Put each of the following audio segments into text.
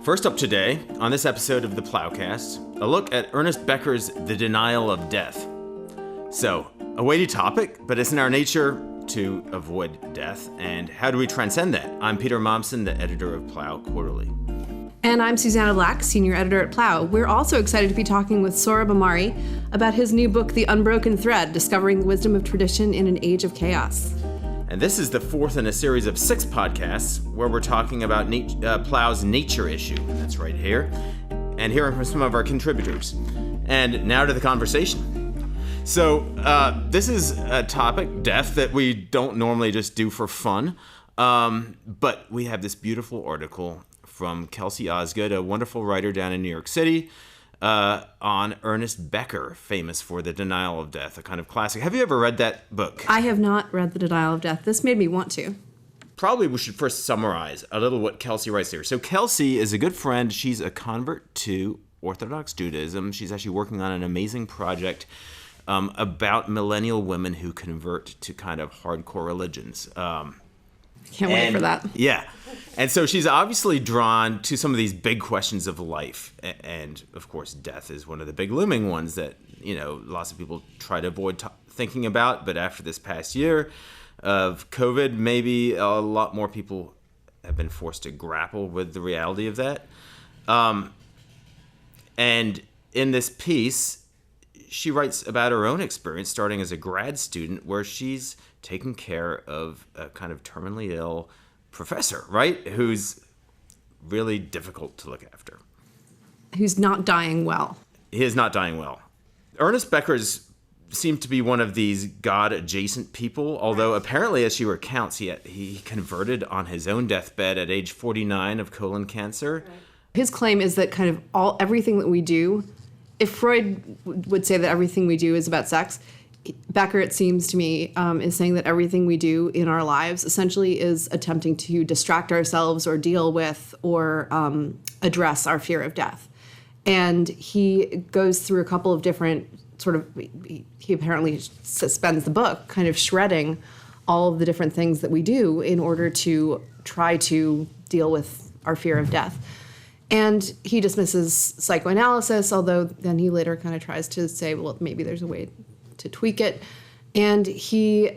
First up today, on this episode of the PloughCast, a look at Ernest Becker's The Denial of Death. So, a weighty topic, but it's in our nature to avoid death, and how do we transcend that? I'm Peter Momsen, the editor of Plough Quarterly. And I'm Susannah Black, senior editor at Plough. We're also excited to be talking with Sohrab Ahmari about his new book, The Unbroken Thread, Discovering the Wisdom of Tradition in an Age of Chaos. And this is the fourth in a series of 6 podcasts where we're talking about Plough's nature issue. That's right here. And hearing from some of our contributors. And now to the conversation. So this is a topic, death, that we don't normally just do for fun. But we have this beautiful article from Kelsey Osgood, a wonderful writer down in New York City, on Ernest Becker, famous for The Denial of Death, a kind of classic. Have you ever read that book? I have not read The Denial of Death. This made me want to. Probably we should first summarize a little what Kelsey writes here. So Kelsey is a good friend. She's a convert to Orthodox Judaism. She's actually working on an amazing project about millennial women who convert to kind of hardcore religions. Can't wait for that. Yeah. And so she's obviously drawn to some of these big questions of life. And, of course, death is one of the big looming ones that, lots of people try to avoid thinking about. But after this past year of COVID, maybe a lot more people have been forced to grapple with the reality of that. And in this piece, she writes about her own experience starting as a grad student where she's taking care of a kind of terminally ill professor, right? Who's really difficult to look after. Who's not dying well. He is not dying well. Ernest Becker's seemed to be one of these God-adjacent people, although apparently, as she recounts, he converted on his own deathbed at age 49 of colon cancer. Right. His claim is that kind of everything that we do, if Freud would say that everything we do is about sex, Becker, it seems to me, is saying that everything we do in our lives essentially is attempting to distract ourselves or deal with or address our fear of death. And he goes through a couple of different he apparently spends the book kind of shredding all of the different things that we do in order to try to deal with our fear of death. And he dismisses psychoanalysis, although then he later kind of tries to say, well, maybe there's a way to tweak it. And he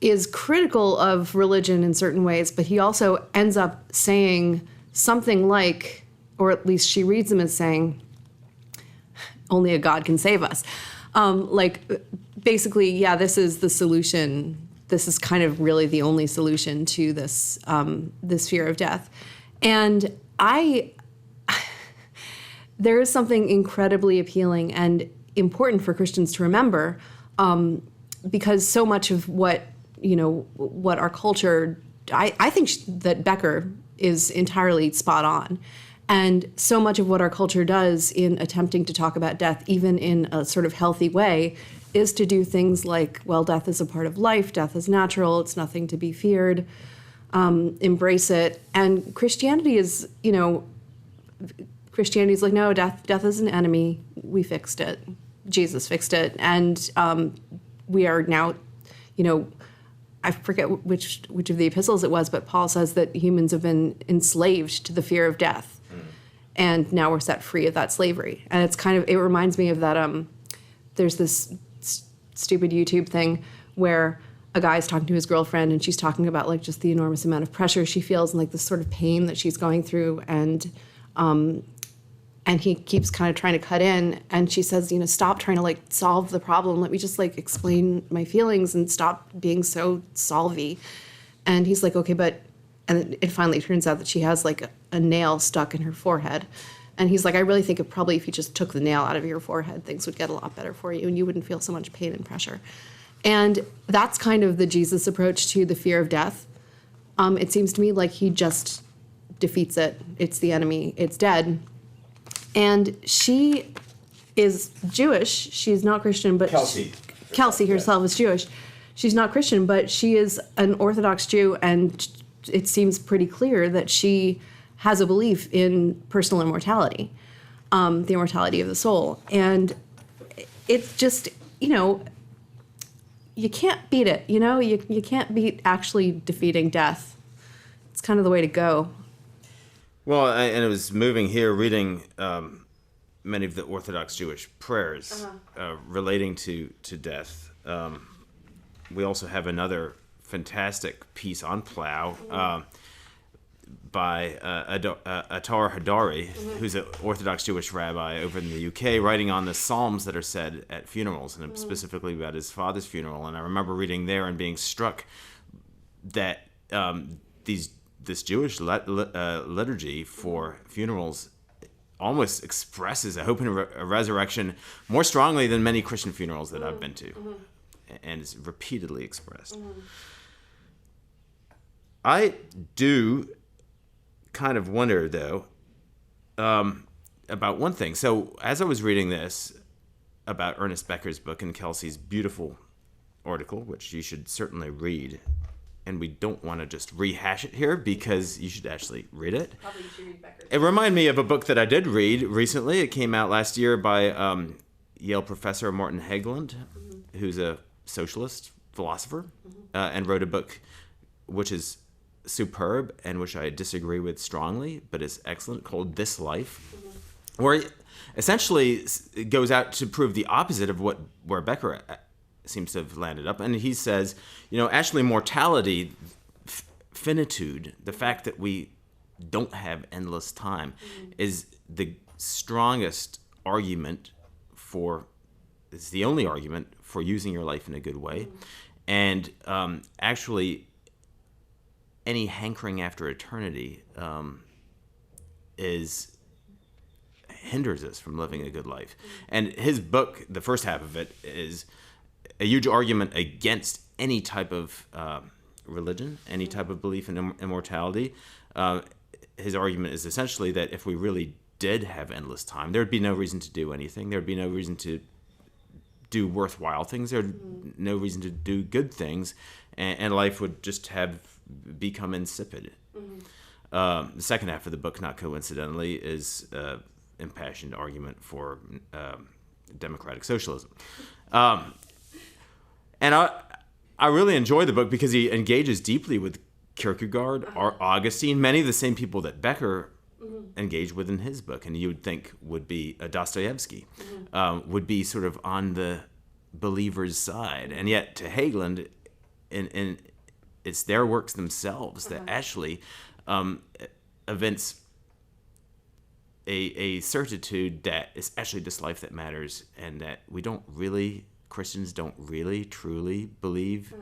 is critical of religion in certain ways, but he also ends up saying something like, or at least she reads him as saying, only a God can save us. Basically, yeah, this is the solution. This is kind of really the only solution to this this fear of death. And there is something incredibly appealing and important for Christians to remember, because so much of what our culture, I think that Becker is entirely spot on. And so much of what our culture does in attempting to talk about death, even in a sort of healthy way, is to do things like, well, death is a part of life, death is natural, it's nothing to be feared, embrace it. And Christianity is, Christianity's like, no, death is an enemy, we fixed it. Jesus fixed it, and we are now, I forget which of the epistles it was, but Paul says that humans have been enslaved to the fear of death, and now we're set free of that slavery. And it's it reminds me of that, there's this stupid YouTube thing where a guy's talking to his girlfriend, and she's talking about just the enormous amount of pressure she feels and this sort of pain that she's going through, and he keeps kind of trying to cut in, and she says, stop trying to solve the problem. Let me just explain my feelings and stop being so solvey. And he's like, okay, and it finally turns out that she has a nail stuck in her forehead. And he's like, I really think probably if you just took the nail out of your forehead, things would get a lot better for you and you wouldn't feel so much pain and pressure. And that's kind of the Jesus approach to the fear of death. It seems to me like he just defeats it. It's the enemy. It's dead. And she is Jewish. She's not Christian, but Kelsey herself is Jewish. She's not Christian, but she is an Orthodox Jew, and it seems pretty clear that she has a belief in personal immortality, the immortality of the soul. And it's just, you can't beat it, you can't beat actually defeating death. It's kind of the way to go. Well, and it was moving here reading many of the Orthodox Jewish prayers relating to death. We also have another fantastic piece on Plough by Attar Hadari, who's an Orthodox Jewish rabbi over in the UK, writing on the psalms that are said at funerals, and specifically about his father's funeral. And I remember reading there and being struck that this Jewish liturgy for funerals almost expresses a hope in a resurrection more strongly than many Christian funerals that I've been to, and is repeatedly expressed. I do kind of wonder, though, about one thing. So as I was reading this about Ernest Becker's book and Kelsey's beautiful article, which you should certainly read, and we don't want to just rehash it here because you should actually read it. Probably you should read Becker's. It reminded me of a book that I did read recently. It came out last year by Yale professor Martin Hageland, who's a socialist philosopher, and wrote a book which is superb and which I disagree with strongly, but is excellent, called This Life, where essentially it goes out to prove the opposite of where Becker seems to have landed up. And he says, actually mortality, finitude, the fact that we don't have endless time is the strongest argument it's the only argument for using your life in a good way. And actually any hankering after eternity hinders us from living a good life. And his book, the first half of it, is a huge argument against any type of religion, any type of belief in immortality. His argument is essentially that if we really did have endless time, there'd be no reason to do anything. There'd be no reason to do worthwhile things. There'd no reason to do good things, and life would just have become insipid. The second half of the book, not coincidentally, is impassioned argument for democratic socialism. And I really enjoy the book because he engages deeply with Kierkegaard, Augustine, many of the same people that Becker engaged with in his book, and you would think would be Dostoevsky, would be sort of on the believer's side. And yet to Hageland, in it's their works themselves that actually evince a certitude that it's actually this life that matters, and that Christians don't really, truly believe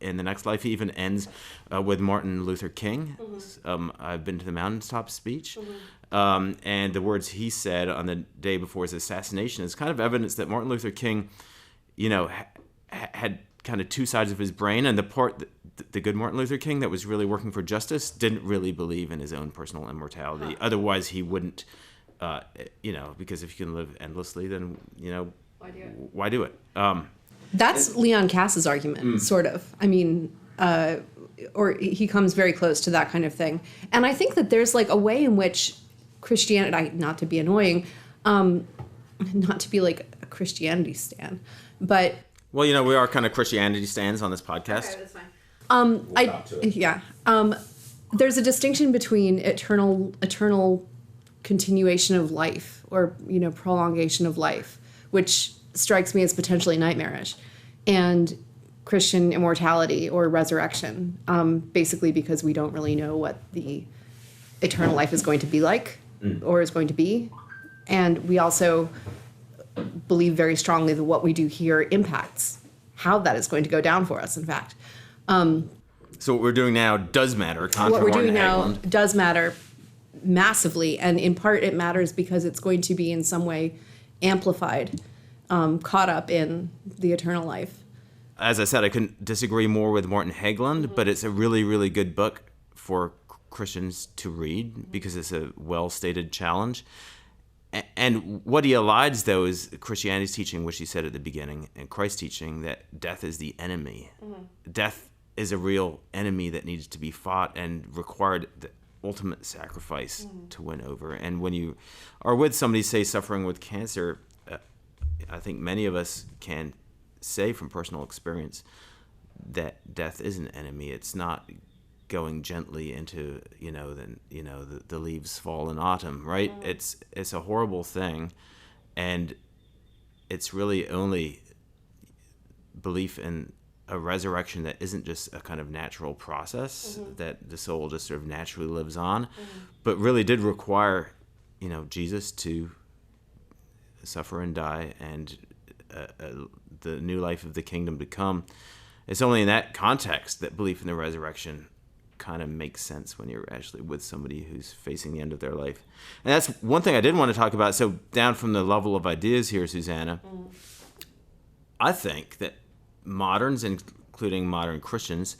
in the next life. He even ends with Martin Luther King. I've been to the mountaintop speech. And the words he said on the day before his assassination is kind of evidence that Martin Luther King, had kind of two sides of his brain, and the good Martin Luther King that was really working for justice didn't really believe in his own personal immortality. Otherwise, he wouldn't, because if you can live endlessly, then, why do it? That's Leon Cass's argument, sort of. I mean, or he comes very close to that kind of thing. And I think that there's like a way in which Christianity, not to be annoying, not to be like a Christianity stan, but... Well, we are kind of Christianity stands on this podcast. Okay, that's fine. There's a distinction between eternal continuation of life, or prolongation of life, which strikes me as potentially nightmarish, and Christian immortality or resurrection, basically because we don't really know what the eternal life is going to be like or is going to be. And we also believe very strongly that what we do here impacts how that is going to go down for us, in fact. So what we're doing now does matter. What we're doing now does matter massively, and in part it matters because it's going to be in some way amplified, caught up in the eternal life. As I said, I couldn't disagree more with Martin Hageland, but it's a really, really good book for Christians to read because it's a well-stated challenge. And what he elides, though, is Christianity's teaching, which he said at the beginning, and Christ's teaching that death is the enemy. Death is a real enemy that needs to be fought and required the ultimate sacrifice to win over. And when you are with somebody, say, suffering with cancer, I think many of us can say from personal experience that death is an enemy. It's not going gently into, the leaves fall in autumn, right? It's a horrible thing, and it's really only belief in a resurrection that isn't just a kind of natural process that the soul just sort of naturally lives on, but really did require, Jesus to suffer and die, and the new life of the kingdom to come. It's only in that context that belief in the resurrection kind of makes sense when you're actually with somebody who's facing the end of their life. And that's one thing I did want to talk about. So down from the level of ideas here, Susannah, I think that moderns, including modern Christians,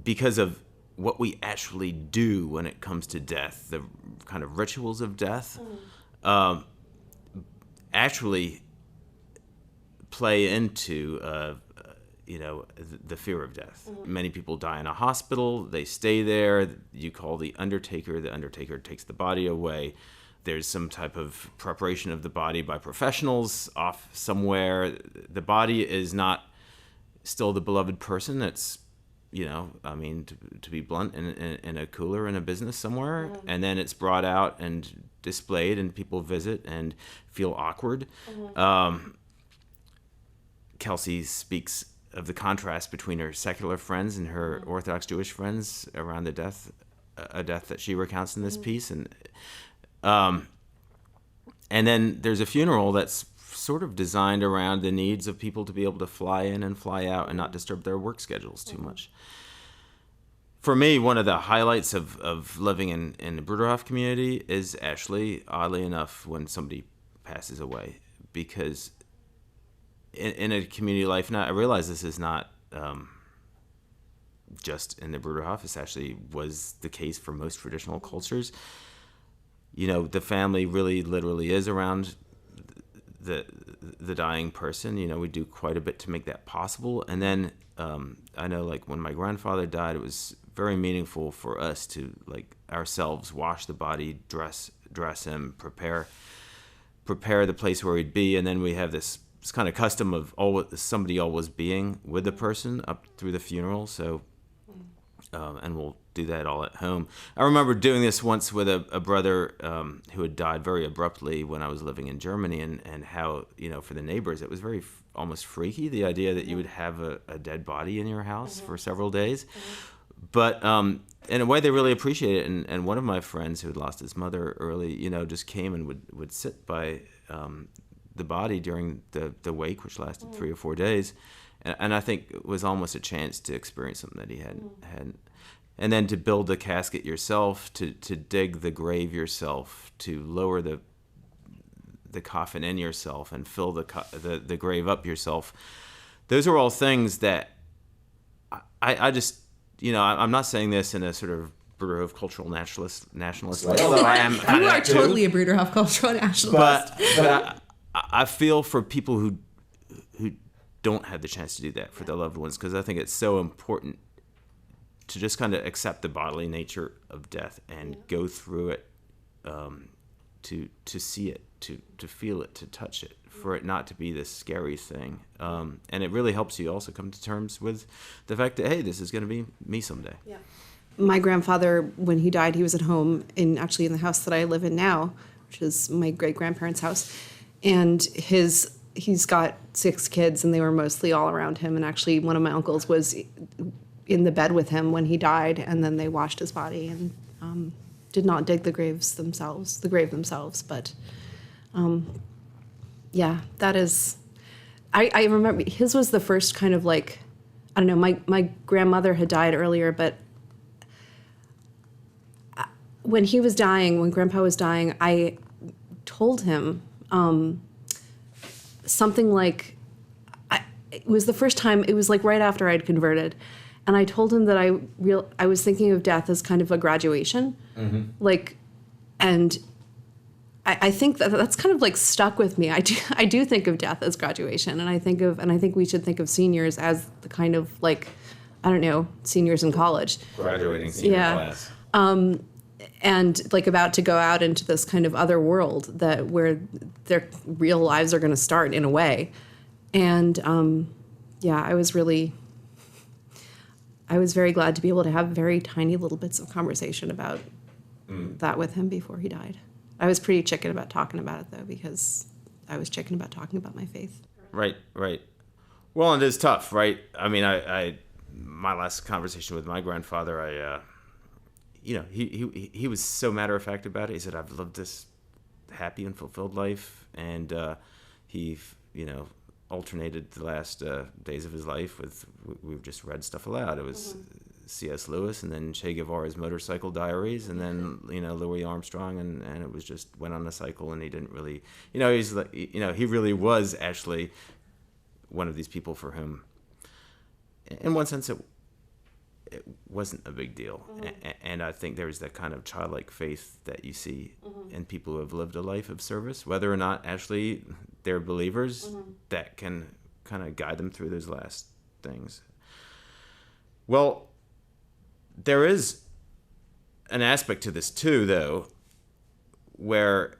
because of what we actually do when it comes to death, the kind of rituals of death, actually play into the fear of death. Many people die in a hospital, they stay there, you call the undertaker takes the body away. There's some type of preparation of the body by professionals off somewhere. The body is not still the beloved person. It's, to be blunt, in a cooler in a business somewhere. And then it's brought out and displayed, and people visit and feel awkward. Kelsey speaks of the contrast between her secular friends and her Orthodox Jewish friends around a death that she recounts in this piece. And then there's a funeral that's sort of designed around the needs of people to be able to fly in and fly out and not disturb their work schedules too much. For me, one of the highlights of living in the Bruderhof community is actually, oddly enough, when somebody passes away. Because in a community life, now I realize this is not just in the Bruderhof. This actually was the case for most traditional cultures. The family really literally is around the dying person. We do quite a bit to make that possible. And then I know, like, when my grandfather died, it was very meaningful for us to, like, ourselves wash the body, dress him, prepare the place where he'd be. And then we have this kind of custom of somebody always being with the person up through the funeral. So and we'll do that all at home. I remember doing this once with a brother who had died very abruptly when I was living in Germany, and how, for the neighbors, it was very almost freaky, the idea that you would have a dead body in your house for several days. But in a way, they really appreciated it. And one of my friends who had lost his mother early, just came and would sit by the body during the wake, which lasted 3 or 4 days. And I think it was almost a chance to experience something that he hadn't. And then to build the casket yourself, to dig the grave yourself, to lower the coffin in yourself and fill the grave up yourself. Those are all things that I just, I'm not saying this in a sort of Bruderhof cultural nationalist way, although I am. You are totally a Bruderhof cultural nationalist. But I feel for people who don't have the chance to do that for their loved ones, because I think it's so important to just kind of accept the bodily nature of death and go through it, to see it, to feel it, to touch it, for it not to be this scary thing. And it really helps you also come to terms with the fact that, hey, this is going to be me someday. Yeah. My grandfather, when he died, he was at home in the house that I live in now, which is my great-grandparents' house. And he's got 6 kids, and they were mostly all around him. And actually, one of my uncles was in the bed with him when he died, and then they washed his body and did not dig the grave themselves. But yeah, that is. I remember his was the first kind of, like, I don't know. My grandmother had died earlier, but when Grandpa was dying, I told him something like, it was the first time, it was like right after I'd converted, and I told him that I was thinking of death as kind of a graduation, like, and I think that's kind of like stuck with me. I do think of death as graduation, and I think we should think of seniors as the kind of, like, I don't know, seniors in college, graduating senior class. And, like, about to go out into this kind of other world where their real lives are going to start in a way. And, yeah, I was I was very glad to be able to have very tiny little bits of conversation about that with him before he died. I was pretty chicken about talking about it, though, because I was chicken about talking about my faith. Right. Well, it is tough, right? I mean, I my last conversation with my grandfather, he was so matter of fact about it. He said, "I've lived this happy and fulfilled life," and he, alternated the last days of his life with, we've just read stuff aloud. It was C.S. Lewis, and then Che Guevara's Motorcycle Diaries, and then Louis Armstrong, and it was just went on a cycle, and he didn't really, he's like, he really was actually one of these people for whom, in one sense, it wasn't a big deal. And I think there's that kind of childlike faith that you see in people who have lived a life of service, whether or not actually they're believers, that can kind of guide them through those last things. Well, there is an aspect to this too, though, where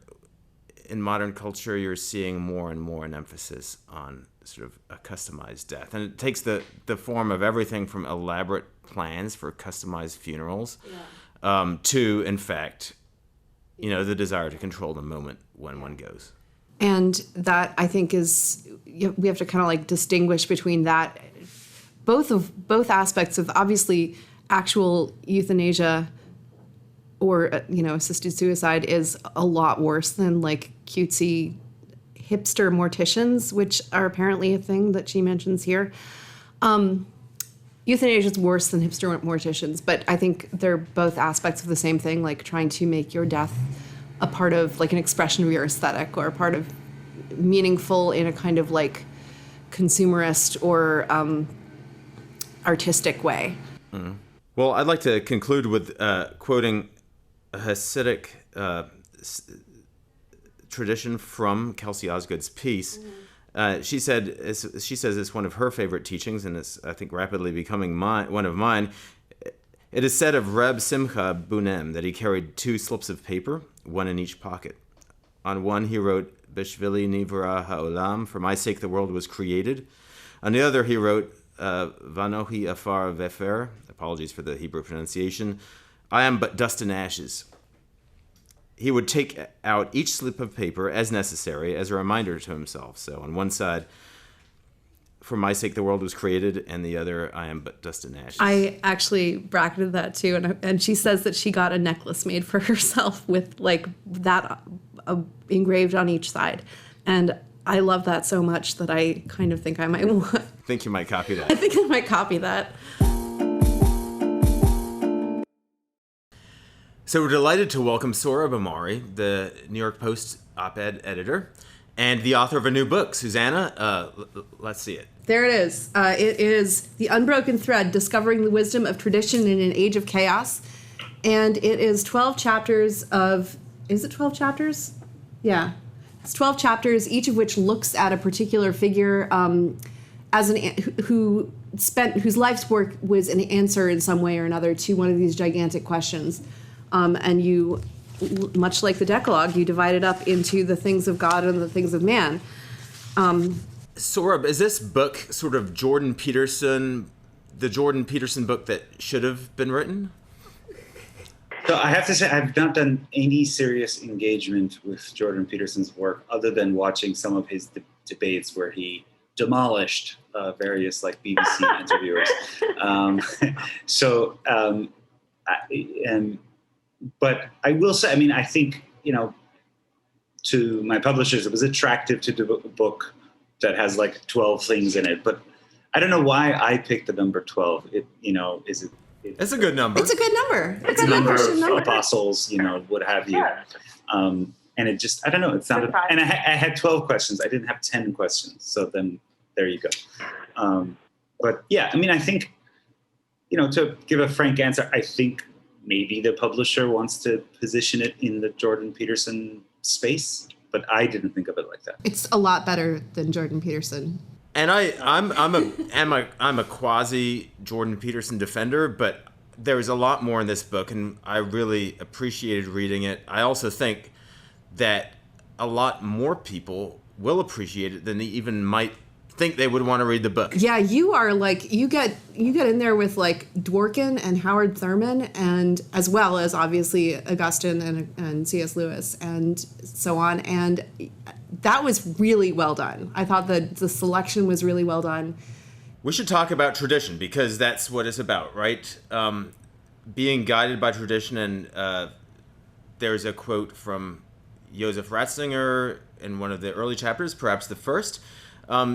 in modern culture you're seeing more and more an emphasis on sort of a customized death. And it takes the form of everything from elaborate plans for customized funerals to, in fact, the desire to control the moment when one goes. And that, I think, is, we have to kind of like distinguish between that, both aspects of, obviously, actual euthanasia or, assisted suicide is a lot worse than like cutesy hipster morticians, which are apparently a thing that she mentions here. Euthanasia is worse than hipster morticians, but I think they're both aspects of the same thing, like trying to make your death a part of like an expression of your aesthetic, or a part of meaningful in a kind of like consumerist or artistic way. Mm-hmm. Well, I'd like to conclude with quoting a Hasidic tradition from Kelsey Osgood's piece. She says it's one of her favorite teachings, and it's, I think, rapidly becoming one of mine. It is said of Reb Simcha Bunem that he carried 2 slips of paper, one in each pocket. On one he wrote, "Bishvili nivra ha'olam," for my sake the world was created. On the other he wrote, "Vanohi afar vefer," apologies for the Hebrew pronunciation, "I am but dust and ashes." He would take out each slip of paper as necessary, as a reminder to himself. So on one side, "For my sake the world was created," and the other, "I am but dust and ashes." I actually bracketed that too, and she says that she got a necklace made for herself with like that engraved on each side. And I love that so much that I kind of think I might think you might copy that. I think I might copy that. So we're delighted to welcome Sohrab Ahmari, the New York Post op-ed editor, and the author of a new book. Susannah, let's see it. There it is. It is The Unbroken Thread, Discovering the Wisdom of Tradition in an Age of Chaos. And it is 12 chapters of... Is it 12 chapters? Yeah. It's 12 chapters, each of which looks at a particular figure whose life's work was an answer in some way or another to one of these gigantic questions. And you, much like the Decalogue, you divide it up into the things of God and the things of man. Sohrab, is this book sort of the Jordan Peterson book that should have been written? So I have to say, I've not done any serious engagement with Jordan Peterson's work other than watching some of his debates where he demolished various like BBC interviewers. But I will say, I mean, I think, to my publishers, it was attractive to do a book that has like 12 things in it. But I don't know why I picked the number 12. It's a good number. It's a good number. It's a number good of number. apostles, what have you. And it just, I don't know, it sounded, and I had 12 questions. I didn't have 10 questions. So then there you go. But yeah, I mean, I think, to give a frank answer, I think maybe the publisher wants to position it in the Jordan Peterson space, but I didn't think of it like that. It's a lot better than Jordan Peterson. And I'm a quasi Jordan Peterson defender, but there's a lot more in this book, and I really appreciated reading it. I also think that a lot more people will appreciate it than they even might think they would want to read the book. Yeah, you are like, you get in there with like Dworkin and Howard Thurman, and as well as obviously Augustine and C.S. Lewis and so on. And that was really well done. I thought that the selection was really well done. We should talk about tradition, because that's what it's about, right? Being guided by tradition. And there's a quote from Joseph Ratzinger in one of the early chapters, perhaps the first,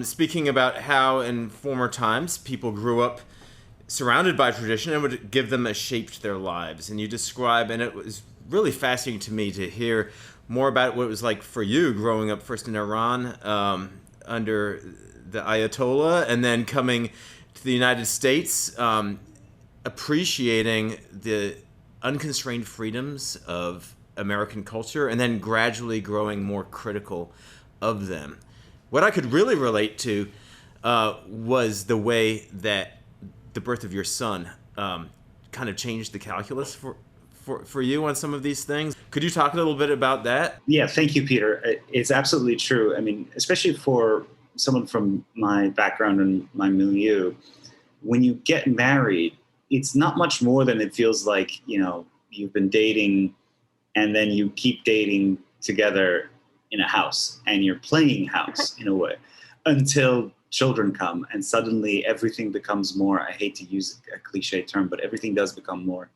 speaking about how in former times people grew up surrounded by tradition and would give them a shape to their lives. And you describe, and it was really fascinating to me to hear more about what it was like for you growing up first in Iran under the Ayatollah, and then coming to the United States, appreciating the unconstrained freedoms of American culture, and then gradually growing more critical of them. What I could really relate to was the way that the birth of your son kind of changed the calculus for you on some of these things. Could you talk a little bit about that? Yeah, thank you, Peter. It's absolutely true. I mean, especially for someone from my background and my milieu, when you get married, it's not much more than it feels like, you've been dating and then you keep dating together in a house and you're playing house in a way until children come, and suddenly everything becomes more, I hate to use a cliche term, but everything does become more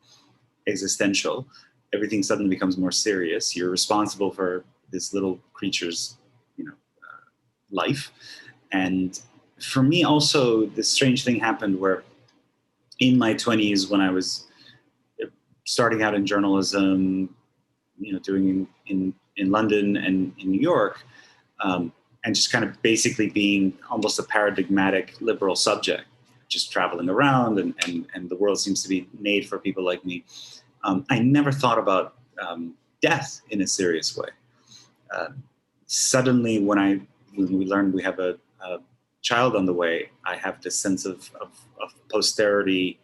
existential. Everything suddenly becomes more serious. You're responsible for this little creature's, life. And for me also, this strange thing happened where in my 20s, when I was starting out in journalism, doing in London and in New York, and just kind of basically being almost a paradigmatic liberal subject, just traveling around, and the world seems to be made for people like me. I never thought about death in a serious way. Suddenly, when we learned we have a child on the way, I have this sense of posterity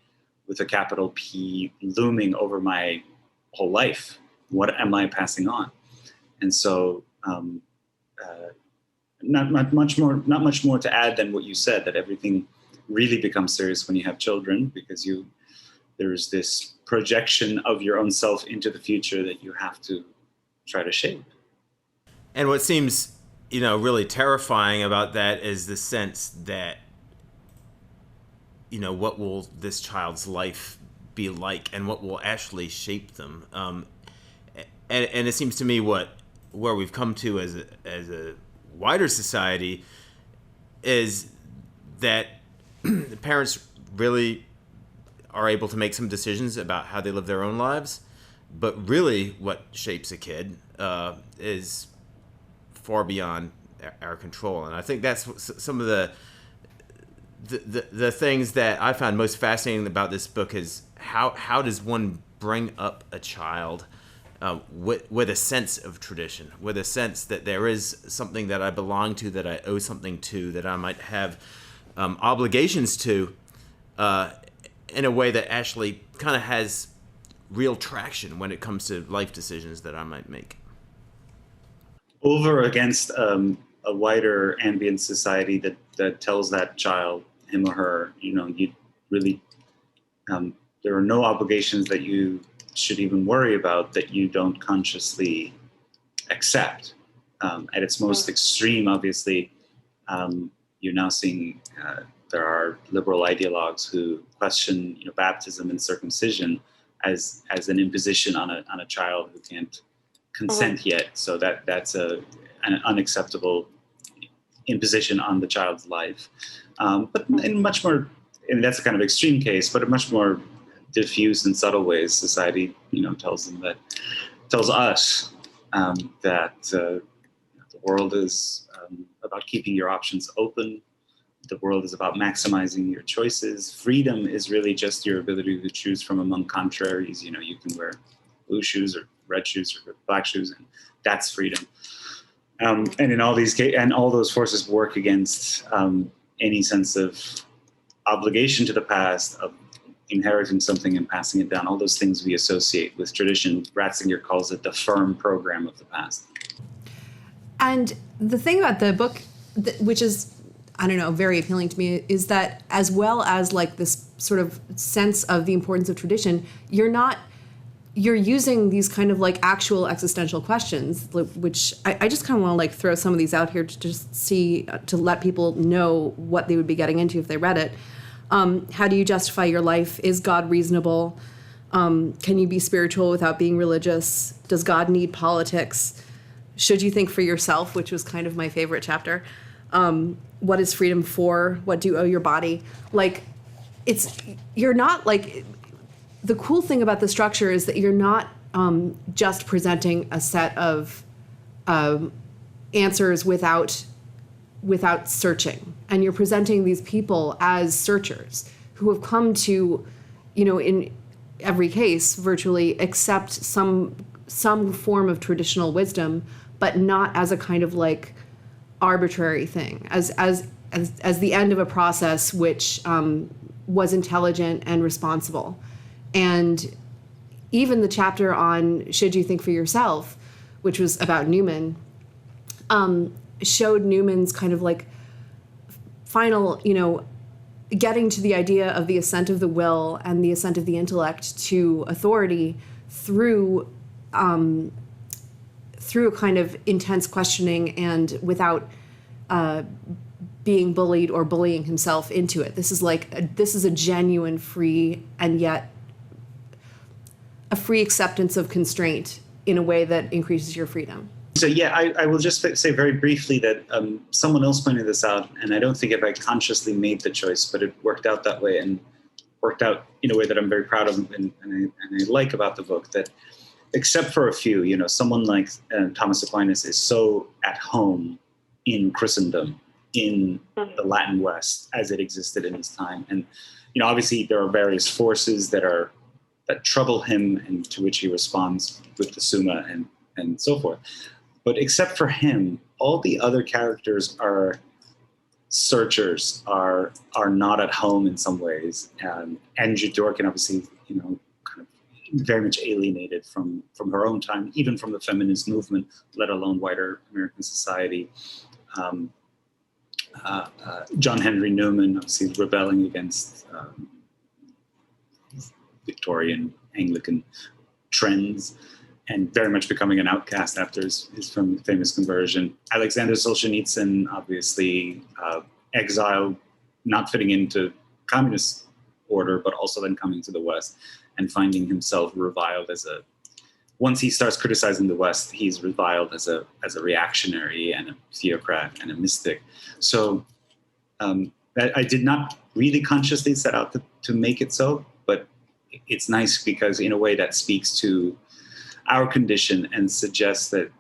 with a capital P looming over my whole life. What am I passing on? And so, not much more to add than what you said, that everything really becomes serious when you have children, because there's this projection of your own self into the future that you have to try to shape. And what seems, really terrifying about that is the sense that, what will this child's life be like, and what will actually shape them. And it seems to me where we've come to as a wider society is that the parents really are able to make some decisions about how they live their own lives, but really what shapes a kid is far beyond our control. And I think that's some of the things that I found most fascinating about this book is how does one bring up a child with a sense of tradition, with a sense that there is something that I belong to, that I owe something to, that I might have obligations to, in a way that actually kind of has real traction when it comes to life decisions that I might make. Over against a wider ambient society that tells that child, him or her, you really, there are no obligations that you should even worry about that you don't consciously accept. At its most extreme, obviously, you're now seeing there are liberal ideologues who question baptism and circumcision as an imposition on a child who can't consent yet. So that's an unacceptable imposition on the child's life. But in much more, and that's a kind of extreme case, but in much more diffuse and subtle ways, society tells us that the world is about keeping your options open. The world is about maximizing your choices. Freedom is really just your ability to choose from among contraries. You can wear blue shoes or red shoes or black shoes, and that's freedom. And in all these cases, and all those forces work against any sense of obligation to the past, of inheriting something and passing it down. All those things we associate with tradition. Ratzinger calls it the firm program of the past. And the thing about the book, which is, I don't know, very appealing to me is that as well as like this sort of sense of the importance of tradition, you're using these kind of like actual existential questions, which I just kind of want to like throw some of these out here to just see, to let people know what they would be getting into if they read it. How do you justify your life? Is God reasonable? Can you be spiritual without being religious? Does God need politics? Should you think for yourself, which was kind of my favorite chapter. What is freedom for? What do you owe your body? Like, you're not like, the cool thing about the structure is that you're not just presenting a set of answers without searching. And you're presenting these people as searchers who have come to, in every case, virtually accept some form of traditional wisdom, but not as a kind of like arbitrary thing, as the end of a process which was intelligent and responsible. And even the chapter on Should You Think for Yourself, which was about Newman, showed Newman's kind of like final, getting to the idea of the assent of the will and the assent of the intellect to authority through a kind of intense questioning and without being bullied or bullying himself into it. This is a genuine free and yet a free acceptance of constraint in a way that increases your freedom. So yeah, I will just say very briefly that someone else pointed this out, and I don't think if I consciously made the choice, but it worked out that way and worked out in a way that I'm very proud of and I like about the book, that except for a few, someone like Thomas Aquinas is so at home in Christendom, in the Latin West as it existed in his time. And, obviously there are various forces that trouble him and to which he responds with the Summa and so forth. But except for him, all the other characters are searchers, are not at home in some ways. Andrea Dworkin, obviously, kind of very much alienated from her own time, even from the feminist movement, let alone wider American society. John Henry Newman, obviously rebelling against Victorian Anglican trends and very much becoming an outcast after his famous conversion. Alexander Solzhenitsyn, obviously exiled, not fitting into communist order, but also then coming to the West and finding himself reviled once he starts criticizing the West, he's reviled as a reactionary and a theocrat and a mystic. So I did not really consciously set out to make it so, but it's nice because in a way that speaks to our condition and suggests that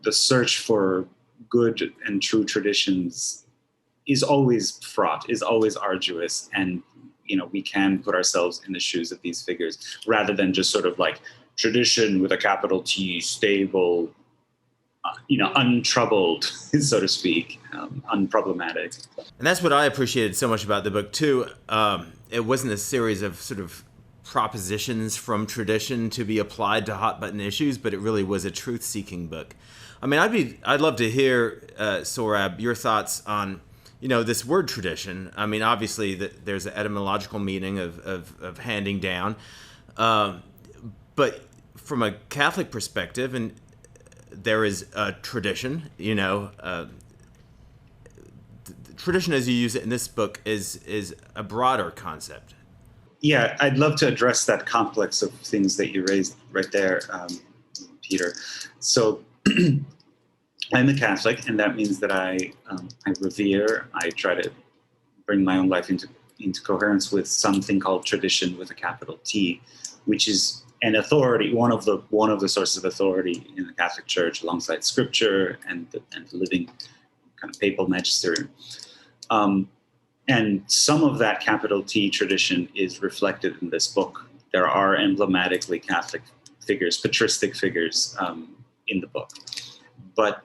the search for good and true traditions is always fraught, is always arduous, and we can put ourselves in the shoes of these figures rather than just sort of like tradition with a capital T, stable, untroubled, so to speak, unproblematic. And that's what I appreciated so much about the book too. It wasn't a series of sort of propositions from tradition to be applied to hot button issues, but it really was a truth-seeking book. I mean, I'd love to hear, Sohrab, your thoughts on, this word tradition. I mean, obviously there's an etymological meaning of handing down, but from a Catholic perspective, and there is a tradition, tradition as you use it in this book is a broader concept. Yeah, I'd love to address that complex of things that you raised right there, Peter. So I'm a Catholic, and that means that I revere, I try to bring my own life into coherence with something called tradition with a capital T, which is an authority, one of the sources of authority in the Catholic Church, alongside Scripture and the living kind of papal magisterium. And some of that capital T tradition is reflected in this book. There are emblematically Catholic figures, patristic figures in the book, but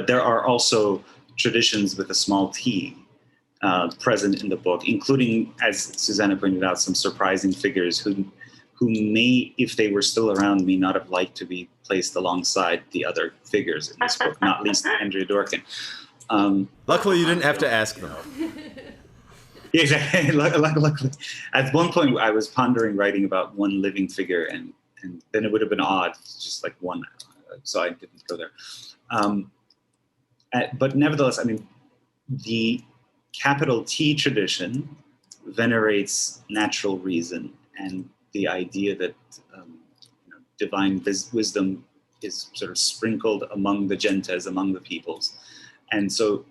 there are also traditions with a small t present in the book, including, as Susannah pointed out, some surprising figures who may, if they were still around, may not have liked to be placed alongside the other figures in this book, not least Andrea Dworkin. Luckily, you didn't have to ask them. Yeah, exactly. Luckily, at one point I was pondering writing about one living figure, and then it would have been odd, just like one, so I didn't go there. But nevertheless, I mean, the capital T tradition venerates natural reason and the idea that divine wisdom is sort of sprinkled among the gentes, among the peoples. And so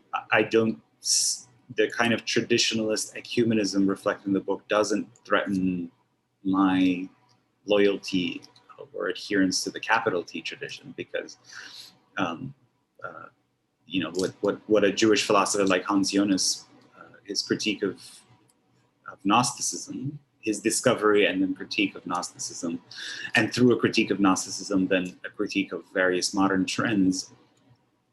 the kind of traditionalist ecumenism reflected in the book doesn't threaten my loyalty or adherence to the capital T tradition, because what a Jewish philosopher like Hans Jonas, his critique of Gnosticism, his discovery and then critique of Gnosticism, and through a critique of Gnosticism, then a critique of various modern trends,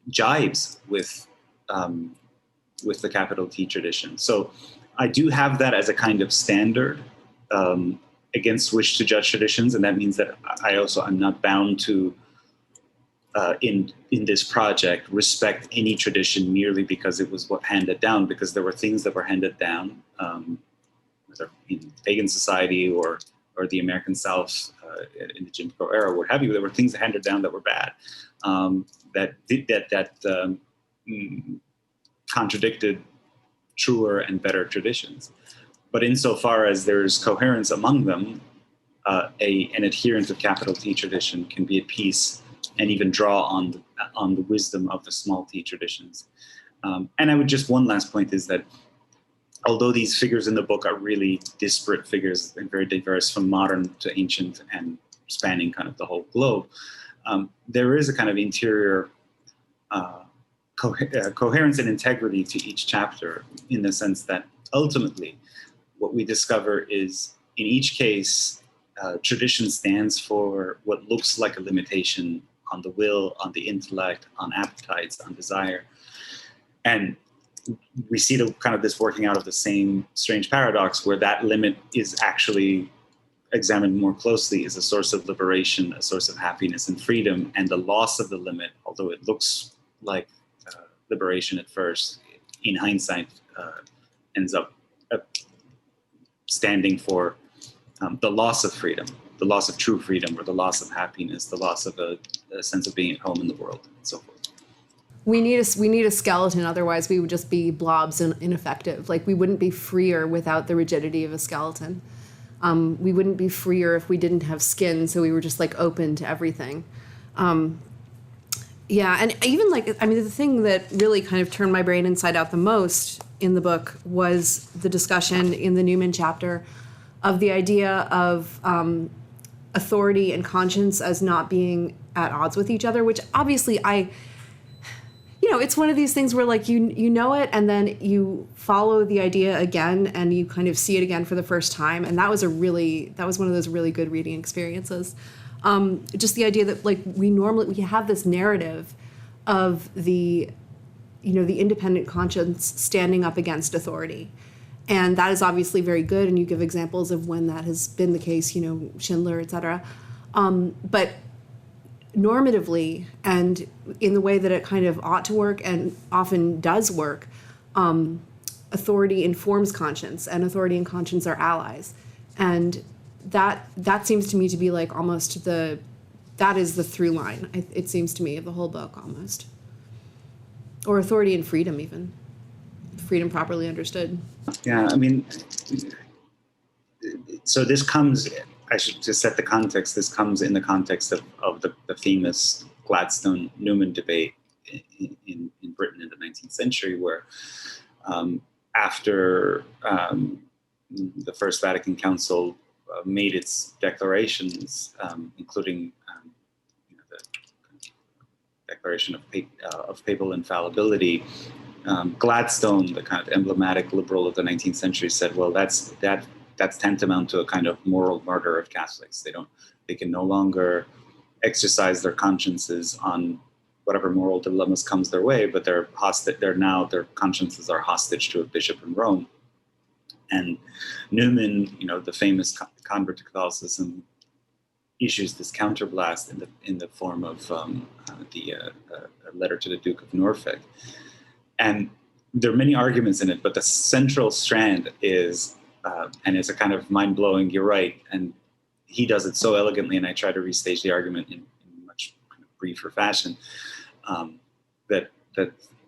jibes with the capital T tradition. So I do have that as a kind of standard against which to judge traditions, and that means that I'm not bound to in this project respect any tradition merely because it was what handed down, because there were things that were handed down whether in pagan society or the American South in the Jim Crow era, what have you. There were things handed down that were bad, that contradicted truer and better traditions. But insofar as there's coherence among them, an adherent of capital T tradition can be at peace and even draw on the wisdom of the small T traditions. And I would just, one last point is that although these figures in the book are really disparate figures and very diverse from modern to ancient and spanning kind of the whole globe, there is a kind of interior coherence and integrity to each chapter, in the sense that ultimately what we discover is, in each case, tradition stands for what looks like a limitation on the will, on the intellect, on appetites, on desire. And we see kind of this working out of the same strange paradox, where that limit is actually examined more closely as a source of liberation, a source of happiness and freedom, and the loss of the limit, although it looks like liberation at first, in hindsight, ends up standing for the loss of freedom, the loss of true freedom, or the loss of happiness, the loss of a sense of being at home in the world, and so forth. We need a skeleton, otherwise we would just be blobs and ineffective. Like, we wouldn't be freer without the rigidity of a skeleton. We wouldn't be freer if we didn't have skin, so we were just like open to everything. Yeah, and even the thing that really kind of turned my brain inside out the most in the book was the discussion in the Newman chapter of the idea of authority and conscience as not being at odds with each other, which obviously it's one of these things where like you know it, and then you follow the idea again and you kind of see it again for the first time, and that was one of those really good reading experiences. Just the idea that like we have this narrative of the independent conscience standing up against authority, and that is obviously very good, and you give examples of when that has been the case, Schindler, etc. But normatively, and in the way that it kind of ought to work and often does work, authority informs conscience, and authority and conscience are allies. And that seems to me to be like almost that is the through line, it seems to me, of the whole book almost. Or authority and freedom, even. Freedom properly understood. Yeah, I mean, so this comes, I should just set the context, this comes in the context of the famous Gladstone-Newman debate in Britain in the 19th century, where after the First Vatican Council made its declarations, including the Declaration of Papal Infallibility, Gladstone, the kind of emblematic liberal of the 19th century, said, well, that's tantamount to a kind of moral murder of Catholics. They can no longer exercise their consciences on whatever moral dilemmas comes their way, but their consciences are hostage to a bishop in Rome. And Newman, the famous convert to Catholicism, issues this counterblast in the form of a letter to the Duke of Norfolk. And there are many arguments in it, but the central strand is, and it's a kind of mind-blowing, you're right, and he does it so elegantly, and I try to restage the argument in much kind of briefer fashion, that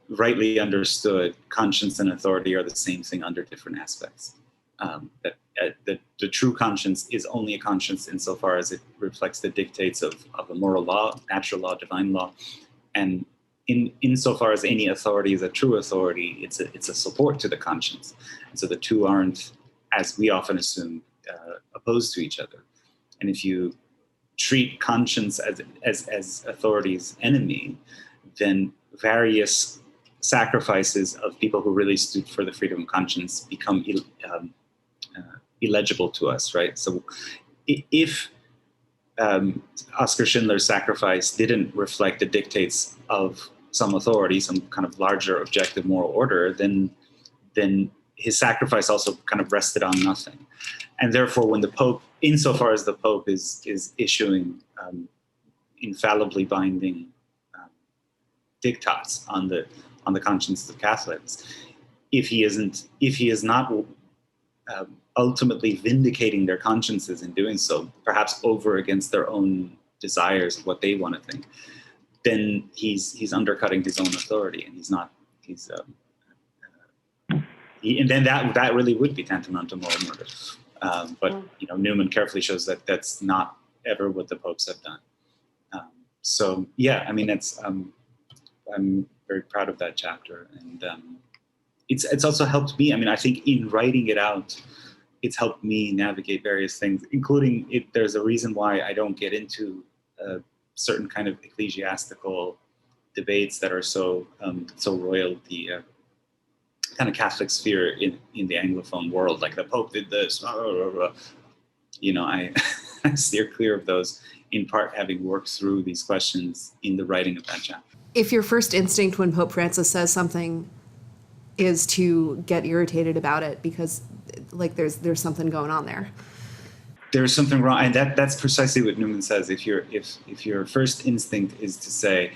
rightly understood, conscience and authority are the same thing under different aspects. That the true conscience is only a conscience insofar as it reflects the dictates of a moral law, natural law, divine law, and insofar as any authority is a true authority, it's a support to the conscience. And so the two aren't, as we often assume, opposed to each other. And if you treat conscience as authority's enemy, then various sacrifices of people who really stood for the freedom of conscience become illegible to us, right? So if Oskar Schindler's sacrifice didn't reflect the dictates of some authority, some kind of larger objective moral order, then his sacrifice also kind of rested on nothing. And therefore, when the Pope, insofar as the Pope is issuing infallibly binding diktats on the conscience of Catholics, if he is not ultimately vindicating their consciences in doing so, perhaps over against their own desires of what they want to think, then he's undercutting his own authority, and and then that really would be tantamount to moral murder. But Newman carefully shows that that's not ever what the popes have done. So yeah, I mean, I'm very proud of that chapter, and it's also helped me. I mean, I think in writing it out, it's helped me navigate various things, including there's a reason why I don't get into certain kind of ecclesiastical debates that are so roiled the kind of Catholic sphere in the Anglophone world, like the Pope did this. I steer clear of those, in part having worked through these questions in the writing of that chapter. If your first instinct when Pope Francis says something is to get irritated about it because like there's something going on there. There's something wrong, and that's precisely what Newman says. If your first instinct is to say,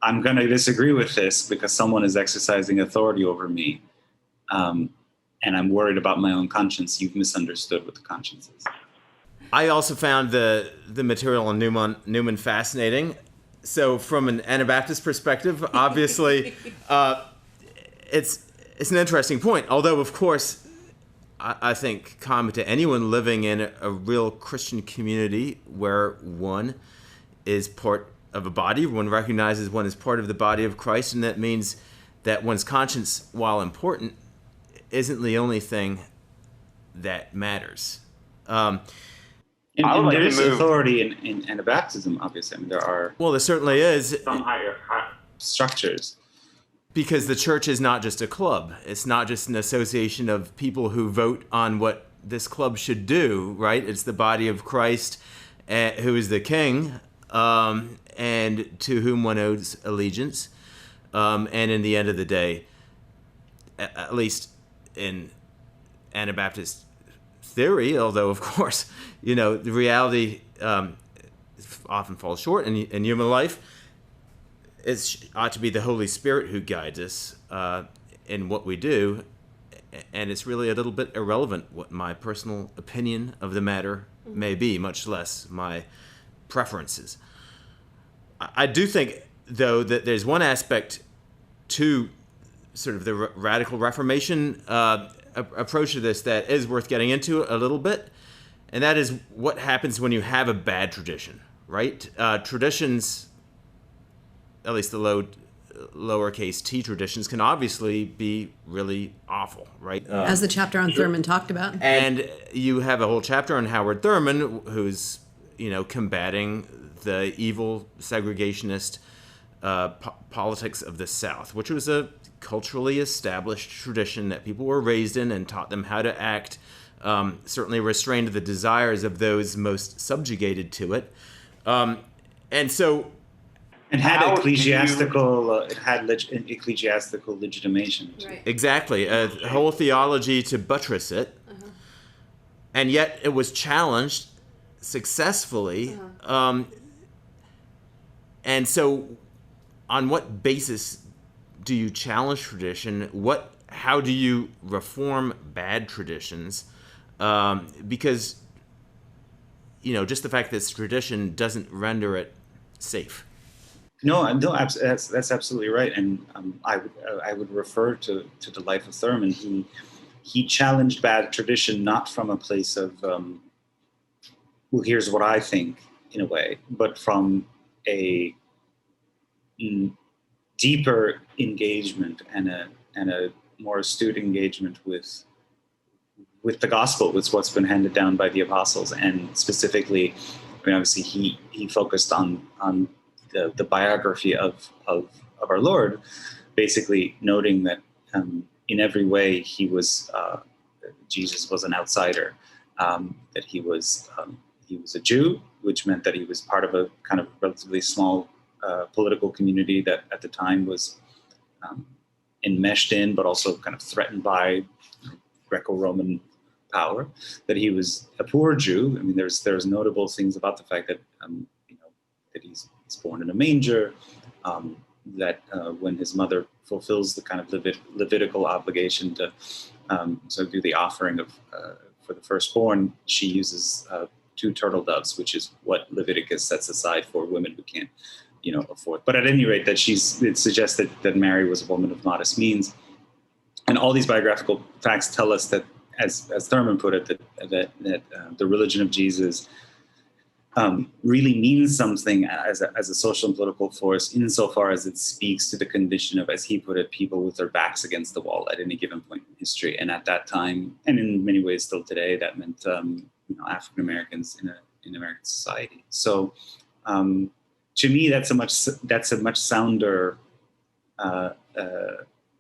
I'm going to disagree with this because someone is exercising authority over me, and I'm worried about my own conscience, you've misunderstood what the conscience is. I also found the material on Newman fascinating. So from an Anabaptist perspective, obviously, it's an interesting point. Although, of course, I think common to anyone living in a real Christian community where one is part of a body, one recognizes one is part of the body of Christ, and that means that one's conscience, while important, isn't the only thing that matters. And there is authority in Anabaptism, obviously. I mean, there certainly is. Some higher structures. Because the church is not just a club. It's not just an association of people who vote on what this club should do, right? It's the body of Christ, who is the king, and to whom one owes allegiance. And in the end of the day, at least in Anabaptist theory, although, of course, the reality often falls short in human life, it ought to be the Holy Spirit who guides us in what we do, and it's really a little bit irrelevant what my personal opinion of the matter may be, much less my preferences. I do think, though, that there's one aspect to sort of the radical Reformation approach to this that is worth getting into a little bit, and that is what happens when you have a bad tradition, right? Traditions, at least the lowercase t traditions, can obviously be really awful, right? As the chapter on Thurman talked about. And you have a whole chapter on Howard Thurman, who's, combating the evil segregationist politics of the South, which was a culturally established tradition that people were raised in and taught them how to act, certainly restrained the desires of those most subjugated to it. And so... And had ecclesiastical legitimation. Right. Exactly, a whole theology to buttress it, and yet it was challenged successfully. And so, on what basis do you challenge tradition? How do you reform bad traditions? Because, just the fact that it's tradition doesn't render it safe. No, that's absolutely right. And I would refer to the life of Thurman. He challenged bad tradition not from a place of, well, here's what I think, in a way, but from a deeper engagement and a more astute engagement with the gospel, with what's been handed down by the apostles. And specifically, obviously he focused on the biography of our Lord, basically noting that in every way Jesus was an outsider, that he was a Jew, which meant that he was part of a kind of relatively small political community that at the time was enmeshed in, but also kind of threatened by Greco-Roman power, that he was a poor Jew. I mean, there's notable things about the fact that, that he's born in a manger, that when his mother fulfills the kind of Levitical obligation to do the offering for the firstborn, she uses 2 turtle doves, which is what Leviticus sets aside for women who can't, afford. But at any rate, it suggests that Mary was a woman of modest means. And all these biographical facts tell us that, as Thurman put it, that the religion of Jesus really means something as a social and political force, insofar as it speaks to the condition of, as he put it, people with their backs against the wall at any given point in history. And at that time, and in many ways still today, that meant African Americans in American society. So to me, that's a much sounder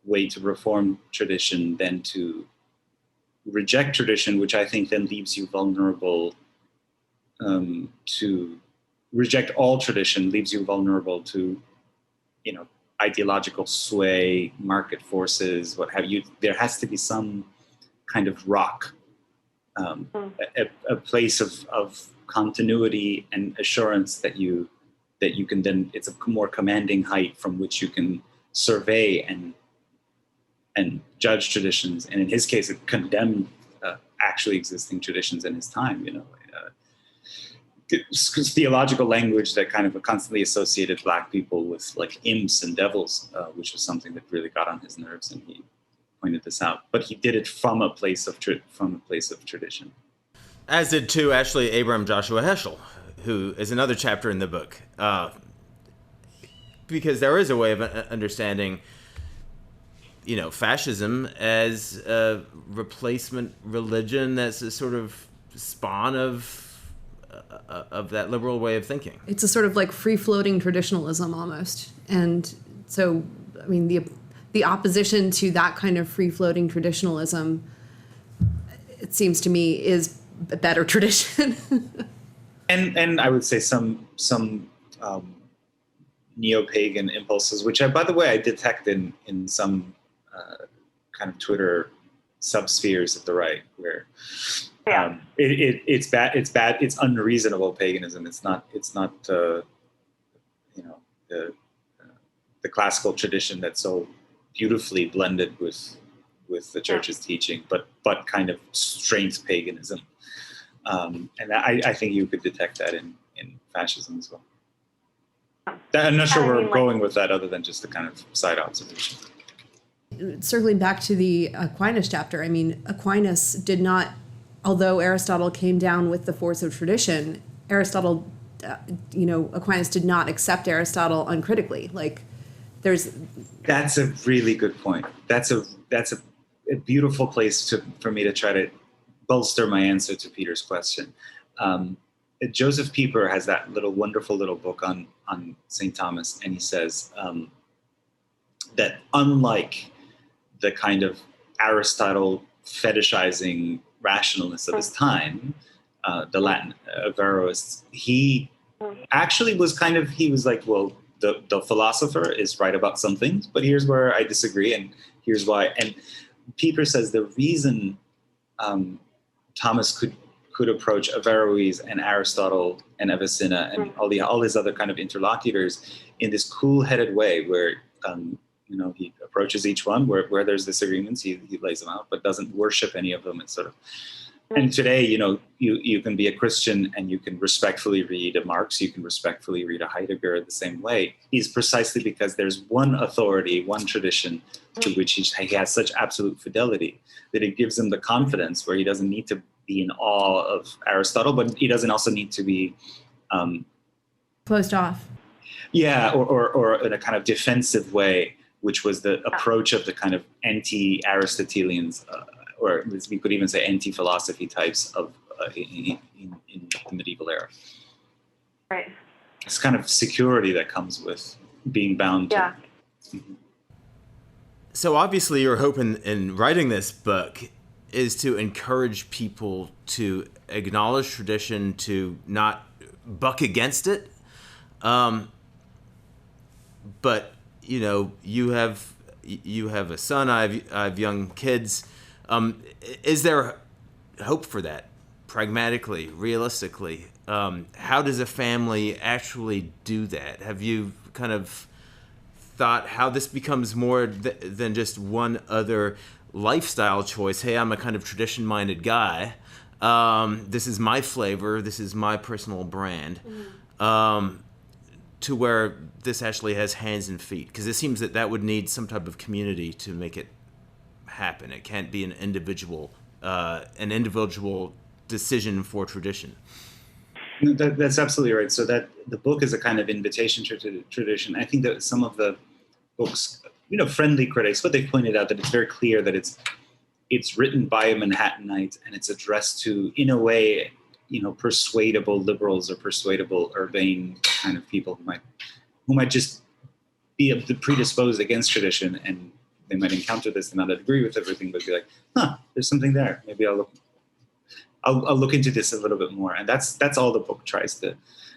way to reform tradition than to reject tradition, which I think then leaves you vulnerable. To reject all tradition leaves you vulnerable to, ideological sway, market forces, what have you. There has to be some kind of rock, a place of continuity and assurance that you can then, it's a more commanding height from which you can survey and judge traditions. And in his case, it condemned actually existing traditions in his time, theological language that kind of constantly associated Black people with like imps and devils, which was something that really got on his nerves, and he pointed this out. But he did it from a place of tradition. As did too, actually, Abraham Joshua Heschel, who is another chapter in the book, because there is a way of understanding, fascism as a replacement religion that's a sort of spawn of that liberal way of thinking. It's a sort of like free-floating traditionalism almost. And so, I mean, the opposition to that kind of free-floating traditionalism, it seems to me, is a better tradition. and I would say some neo-pagan impulses, which by the way, I detect in some kind of Twitter subspheres of the right, where it's bad. It's unreasonable paganism. It's not the classical tradition that's so beautifully blended with the church's teaching, but kind of strength paganism. And I think you could detect that in fascism as well. I'm not sure where we're going with that, other than just the kind of side observation. Circling back to the Aquinas chapter, I mean, Aquinas did not, although Aristotle came down with the force of tradition, Aquinas did not accept Aristotle uncritically. That's a really good point. That's a beautiful place for me to try to bolster my answer to Peter's question. Joseph Pieper has that wonderful little book on St. Thomas, and he says that unlike the kind of Aristotle fetishizing rationalists of his time, the Latin Averroists, he actually was he was like, well, the philosopher is right about some things, but here's where I disagree, and here's why. And Pieper says the reason Thomas could approach Averroes and Aristotle and Avicenna and all his other kind of interlocutors in this cool-headed way, where he approaches each one where there's disagreements, he lays them out, but doesn't worship any of them. It's sort of, and today, you can be a Christian and you can respectfully read a Marx, you can respectfully read a Heidegger the same way, is precisely because there's one authority, one tradition to which he has such absolute fidelity that it gives him the confidence where he doesn't need to be in awe of Aristotle, but he doesn't also need to be closed off. Yeah, or in a kind of defensive way, which was the approach of the kind of anti-Aristotelians, or we could even say anti-philosophy types of in the medieval era. Right. It's kind of security that comes with being bound to. Yeah. Mm-hmm. So obviously your hope in writing this book is to encourage people to acknowledge tradition, to not buck against it. But you have a son. I have young kids. Is there hope for that, pragmatically, realistically? How does a family actually do that? Have you kind of thought how this becomes more than just one other lifestyle choice? Hey, I'm a kind of tradition-minded guy. This is my flavor. This is my personal brand. To where this actually has hands and feet, because it seems that would need some type of community to make it happen. It can't be an individual decision for tradition. That's absolutely right. So that the book is a kind of invitation to tradition. I think that some of the books, friendly critics, but they pointed out that it's very clear that it's written by a Manhattanite and it's addressed to, in a way, persuadable liberals or persuadable urbane kind of people who might just be predisposed against tradition, and they might encounter this and not agree with everything, but be like, there's something there. Maybe I'll look into this a little bit more. And that's all the book tries to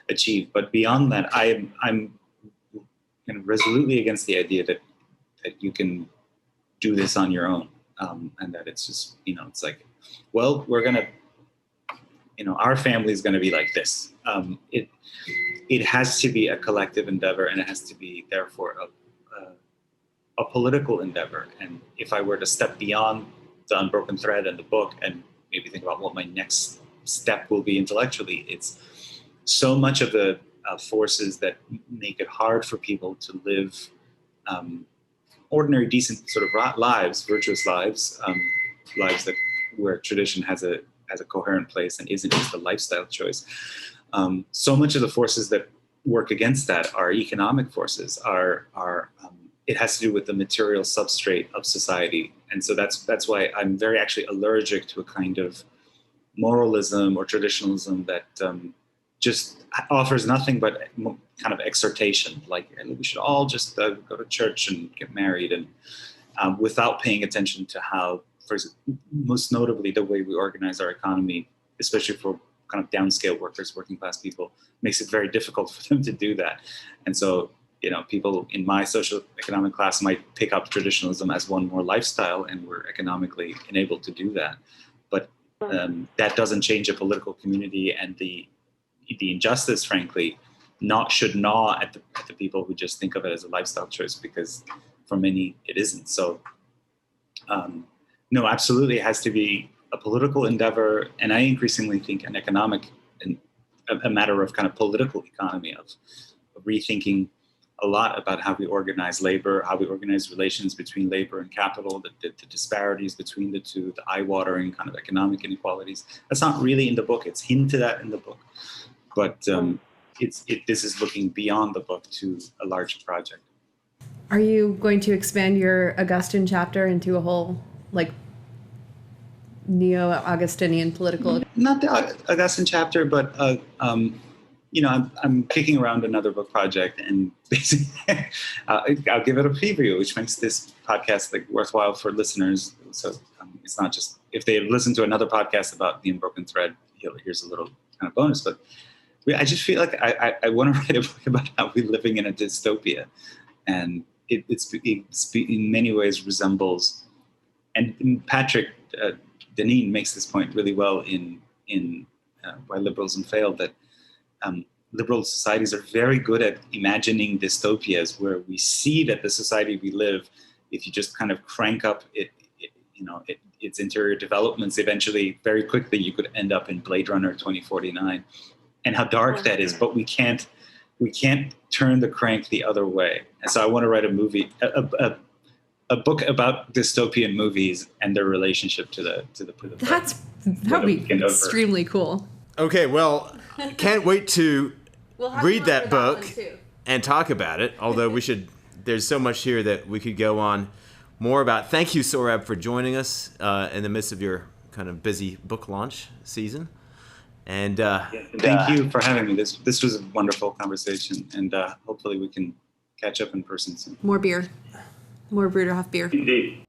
achieve. But beyond that, I'm kind of resolutely against the idea that you can do this on your own, and that it's just it's like, well, we're gonna. Our family is going to be like this. It has to be a collective endeavor, and it has to be, therefore, a political endeavor. And if I were to step beyond the Unbroken Thread and the book and maybe think about what my next step will be intellectually, it's so much of the forces that make it hard for people to live ordinary, decent sort of lives, virtuous lives, lives that where tradition has a coherent place and isn't just a lifestyle choice. So much of the forces that work against that are economic forces. It has to do with the material substrate of society, and so that's why I'm very actually allergic to a kind of moralism or traditionalism that just offers nothing but kind of exhortation, like we should all just go to church and get married, and without paying attention to how. Most notably, the way we organize our economy, especially for kind of downscale workers, working class people, makes it very difficult for them to do that. And so, people in my social economic class might pick up traditionalism as one more lifestyle, and we're economically enabled to do that. But that doesn't change a political community, and the injustice, frankly, should gnaw at the people who just think of it as a lifestyle choice, because for many it isn't. So. No, absolutely, it has to be a political endeavor, and I increasingly think an economic, and a matter of kind of political economy, of rethinking a lot about how we organize labor, how we organize relations between labor and capital, the disparities between the two, the eye-watering kind of economic inequalities. That's not really in the book. It's hinted at in the book, but this is looking beyond the book to a larger project. Are you going to expand your Augustine chapter into a whole neo-Augustinian political? Not the Augustine chapter, but I'm kicking around another book project, and basically I'll give it a preview, which makes this podcast worthwhile for listeners. So it's not just if they listen to another podcast about the Unbroken Thread, here's a little kind of bonus. But I just feel like I want to write a book about how we're living in a dystopia, and it in many ways resembles. And Patrick Deneen makes this point really well in Why Liberalism Failed, that liberal societies are very good at imagining dystopias where we see that the society we live, if you just kind of crank up its interior developments, eventually, very quickly, you could end up in Blade Runner 2049, and how dark that is. But we can't turn the crank the other way. And so I want to write a book about dystopian movies and their relationship to the That would be extremely cool. Okay, well, can't wait to read that book and talk about it. Although there's so much here that we could go on more about. Thank you, Sohrab, for joining us in the midst of your kind of busy book launch season. And thank you for having me. This was a wonderful conversation, and hopefully we can catch up in person soon. More beer. More Bruderhof beer. Indeed.